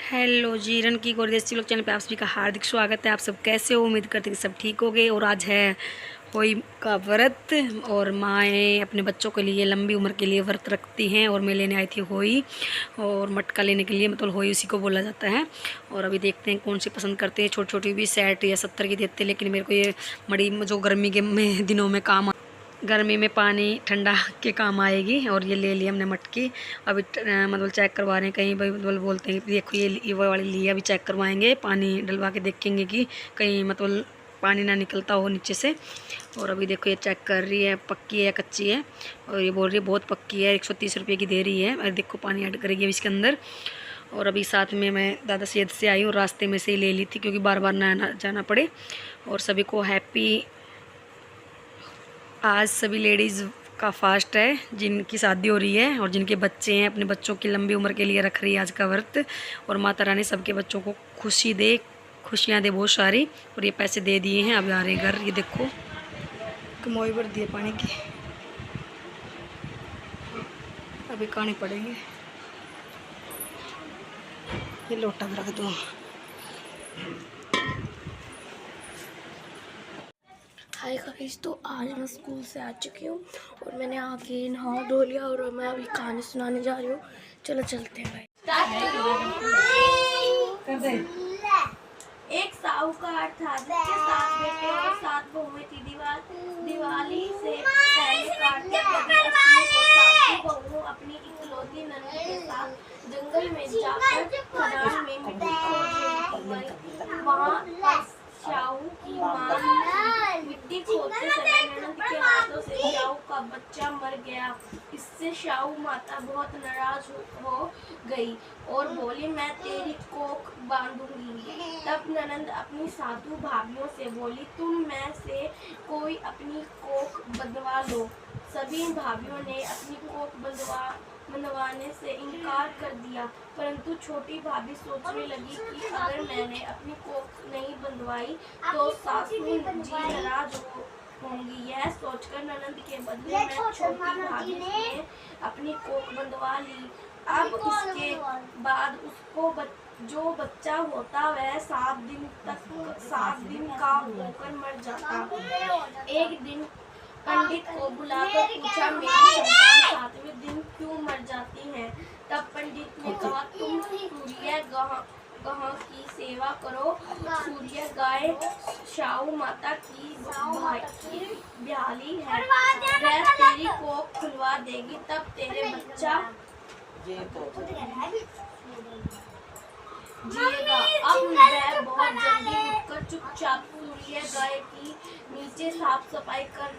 Hello जी, run की गोरदेसी लोग channel पे आप सभी का हार्दिक स्वागत है। आप सब कैसे हो? उम्मीद करते हैं कि सब ठीक हो गए। और आज है होली का व्रत और माएँ अपने बच्चों के लिए लंबी उम्र के लिए व्रत रखती हैं। और मैं लेने आई थी होई और मटका लेने के लिए, मतलब होई उसी को बोला जाता है। और अभी देखते हैं कौन सी पसंद करते हैं। छोटी छोटी भी 60 या 70 की देते हैं, लेकिन मेरे को ये बड़ी जो गर्मी के दिनों में काम, गर्मी में पानी ठंडा के काम आएगी। और ये ले लिया हमने मटकी। अभी मतलब चेक करवा रहे हैं कहीं भाई, मतलब बोलते हैं देखो ये वो वाली ली, अभी चेक करवाएंगे, पानी डलवा के देखेंगे कि कहीं मतलब पानी ना निकलता हो नीचे से। और अभी देखो ये चेक कर रही है पक्की है या कच्ची है। और ये बोल रही है बहुत पक्की है, 130 रुपये की दे रही है। और देखो पानी ऐड करेगी अभी इसके अंदर। और अभी साथ में मैं दादा सैयद से आई और रास्ते में से ही ले ली थी, क्योंकि बार बार ना जाना पड़े। और सभी को हैप्पी। आज सभी लेडीज़ का फास्ट है, जिनकी शादी हो रही है और जिनके बच्चे हैं, अपने बच्चों की लंबी उम्र के लिए रख रही है आज का व्रत। और माता रानी सबके बच्चों को खुशी दे, खुशियाँ दे बहुत सारी। और ये पैसे दे दिए हैं, अभी आ रहे घर। ये देखो कमोई भर दिए पानी की, अभी खाने पड़ेंगे। ये लोटा भी रख दो। हाय गाइस, तो आज मैं स्कूल से आ चुकी हूँ और मैंने आके नहा धो लिया और मैं अभी कहानी सुनाने जा रही हूँ। चलो चलते हैं भाई। एक साहूकार था जिसके 7 बेटे और 7 बहुएं थी। दिवाली से पहले कार्तिक बहू अपनी इकलौती ननद के साथ जंगल में जाकर खदान में मिट्टी खोद रही थी। वहाँ शाहू की मां मिट्टी खोदते समय ननद के हाथों से शाहू का बच्चा मर गया। इससे शाहू माता बहुत नाराज हो गई और बोली, मैं तेरी कोख बांधूंगी। तब ननद अपनी साधु भाभियों से बोली, तुम में से कोई अपनी कोख बंधवा लो। सभी भाभियों ने अपनी कोख बंधवाने से इनकार कर दिया, परंतु छोटी भाभी सोचने लगी कि अगर मैंने अपनी कोख नहीं बंधवाई तो सासू जी नाराज होंगी। यह सोचकर ननद के बदले में छोटी भाभी ने अपनी कोख बंधवा ली। अब इसके बाद उसको जो बच्चा होता वह 7 दिन का होकर मर जाता। एक दिन पंडित को बुलाकर पूछा, मेरी संतान 7वें दिन क्यों मर जाती है? तब पंडित ने कहा, तुम सूर्य गाय की सेवा करो। सूर्य गाय शाहू माता की ब्याली है, वह तेरी कोख खुलवा देगी, तब तेरे बच्चा जिएगा। अब वह बहुत जल्दी उठकर चुपचाप सूर्य गाय की नीचे साफ सफाई कर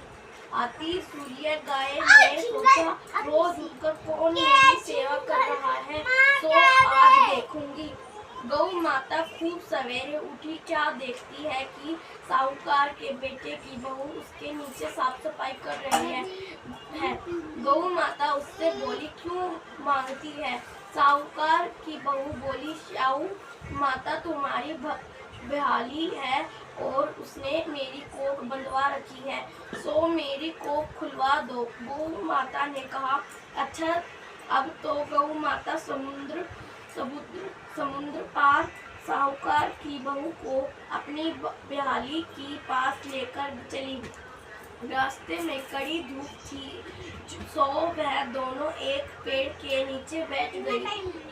आती। सूर्य गाय ने सोचा, रोज उठकर कौन मेरी सेवा कर रहा है, तो आज देखूंगी। गौ माता खूब सवेरे उठी, क्या देखती है कि साहूकार के बेटे की बहू उसके नीचे साफ सफाई कर रही है। गौ माता उससे बोली, क्यों मांगती है? साहूकार की बहू बोली, शाहू माता तुम्हारी बेहाली है और उसने मेरी कोख बंधवा रखी है, सो मेरी कोख खुलवा दो। गौ माता ने कहा, अच्छा। अब तो गौ माता समुद्र पार साहूकार की बहू को अपनी बेहाली की पास लेकर चली। रास्ते में कड़ी धूप थी, सो वह दोनों एक पेड़ के नीचे बैठ गई।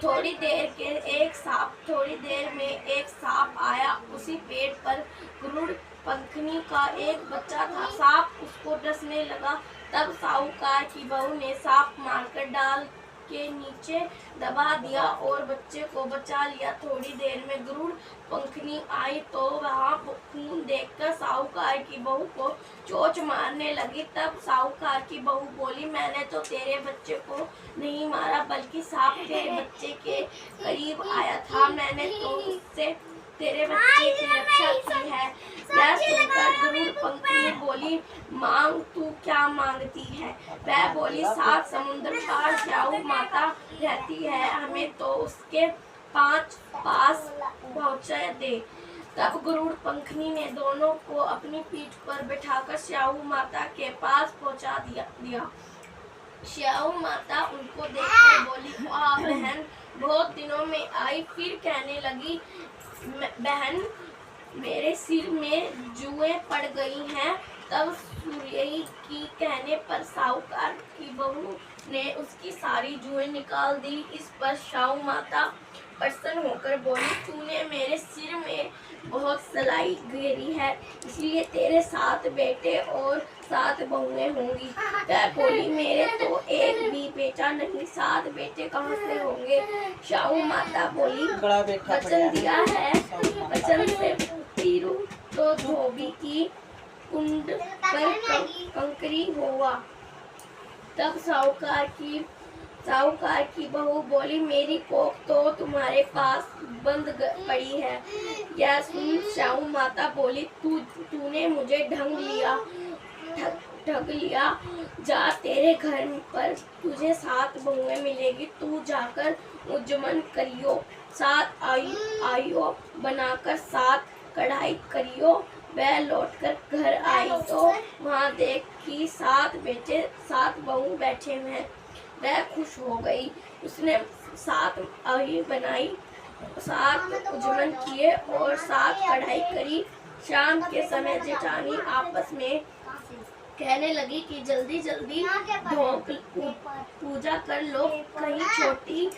थोड़ी देर में एक सांप आया। उसी पेड़ पर गरुड़ पंखनी का एक बच्चा था। सांप उसको डसने लगा। तब साहूकार की बहू ने सांप मारकर डाल के नीचे दबा दिया और बच्चे को बचा लिया। थोड़ी देर में गरुड़ पंखनी आई तो वहाँ खून देखकर साहूकार की बहू को चोंच मारने लगी। तब साहूकार की बहू बोली, मैंने तो तेरे बच्चे को नहीं मारा, बल्कि सांप तेरे बच्चे के करीब आया था, मैंने तो उससे तेरे बच्चे की रक्षा की है। यह सुनकर गरुड़ पंखनी बोली, मांग, तू क्या मांगती है? वह बोली, 7 समुद्र पार शाहू माता रहती है, हमें तो उसके पास पहुँचा दे। तब गरुड़ पंखनी ने दोनों को अपनी पीठ पर बिठाकर शाहू माता के पास पहुँचा दिया। शाहू माता उनको देखकर बोली, वाह बहन, बहुत दिनों में आई, फिर कहने लगी, बहन मेरे सिर में जुएं पड़ गई हैं। तब सूर्य की कहने पर साहूकार की बहू ने उसकी सारी जुएं निकाल दी। इस पर साहू माता प्रसन्न होकर बोली, तूने मेरे सिर में बहुत सलाई घेरी है, इसलिए तेरे 7 बेटे और 7 बहुएं होंगी। वह बोली, मेरे तो एक भी बेटा नहीं, 7 बेटे कहाँ से होंगे। साहू माता बोली, वचन दिया है, वचन से तीरू तो धोबी की कुंड पर कंकरी हुआ। तब साहूकार की बहू बोली, मेरी कोख तो तुम्हारे पास बंद पड़ी है। यह सुन साहू माता बोली, तूने मुझे ठग लिया। जा, तेरे घर पर तुझे 7 बहुएं मिलेगी, तू जाकर उज्जमन करियो, 7 आइयो बनाकर 7 कढ़ाई करियो। वह लौटकर घर आई तो वहाँ देख कि 7 बेटे 7 बहू बैठे हैं। वह खुश हो गई। उसने 7 आही बनाई, 7 उज्जमन किए और 7 कढ़ाई करी। शाम के समय जेठानी आपस में कहने लगी कि जल्दी जल्दी धोक पूजा कर लो, कहीं छोटी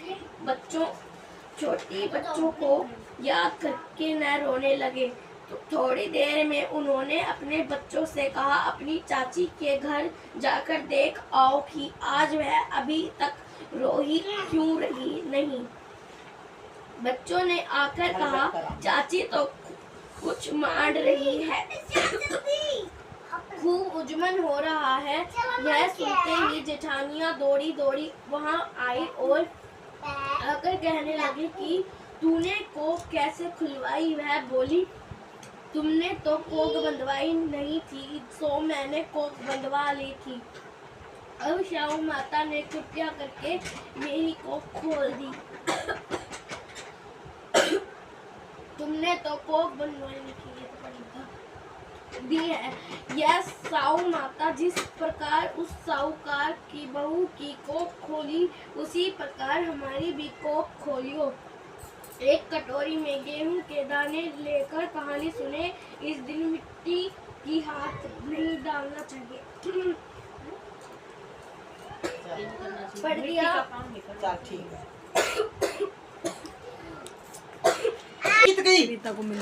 बच्चों को याद करके न रोने लगे। तो थोड़ी देर में उन्होंने अपने बच्चों से कहा, अपनी चाची के घर जाकर देख आओ कि आज वह अभी तक रोई क्यों रही नहीं। बच्चों ने आकर कहा, चाची तो कुछ मांड रही है, खूब उज्जमन हो रहा है। यह सुनते ही जेठानियां दौड़ी दौड़ी वहां आई और आकर कहने लगी कि तूने कोख कैसे खुलवाई। वह बोली, तुमने तो कोख बंधवाई नहीं थी, सो मैंने कोख बंधवा ली थी। अब साहू माता ने कृपया करके मेरी कोख खोल दी। तुमने तो कोख बंधवाई दी है। यह साहू माता जिस प्रकार उस साहूकार की बहू की कोख खोली, उसी प्रकार हमारी भी कोख खोलियो। एक कटोरी में गेहूं के दाने लेकर कहानी सुने। इस दिन मिट्टी की हाथ नहीं डालना चाहिए। पढ़ दिया। रीता को मिल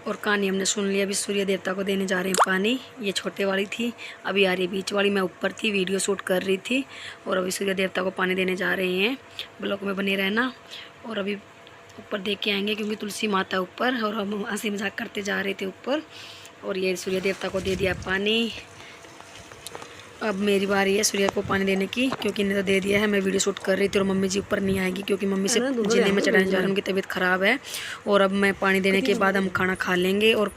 और कहानी हमने सुन लिया। अभी सूर्य देवता को देने जा रहे हैं पानी। ये छोटे वाली थी, अभी आ रही है बीच वाली। मैं ऊपर थी, वीडियो शूट कर रही थी और अभी सूर्य देवता को पानी देने जा रहे हैं। ब्लॉग में बने रहना। और अभी ऊपर देख के आएंगे क्योंकि तुलसी माता ऊपर, और हम हंसी मजाक करते जा रहे थे ऊपर। और ये सूर्य देवता को दे दिया पानी। अब मेरी बारी है सूर्य को पानी देने की, क्योंकि इन्हें तो दे दिया है। मैं वीडियो शूट कर रही थी और मम्मी जी ऊपर नहीं आएगी क्योंकि मम्मी से जिले में चढ़ाने जा रहे हैं, उनकी तबीयत ख़राब है। और अब मैं पानी देने के बाद हम खाना खा लेंगे। और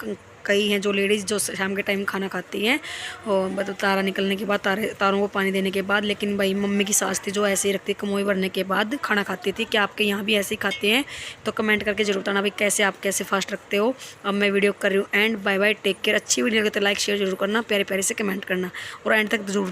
कई हैं जो लेडीज़ जो शाम के टाइम खाना खाती हैं, और तारा निकलने के बाद तारों को पानी देने के बाद। लेकिन भाई मम्मी की सास थी जो ऐसे ही रखती, कमोई भरने के बाद खाना खाती थी। क्या आपके यहाँ भी ऐसे ही खाते हैं? तो कमेंट करके जरूर बताना भाई कैसे आप कैसे फास्ट रखते हो। अब मैं वीडियो कर रही हूँ and. Bye bye, take care. अच्छी वीडियो लगे तो लाइक शेयर जरूर करना, प्यारे प्यारे से कमेंट करना और एंड तक जरूर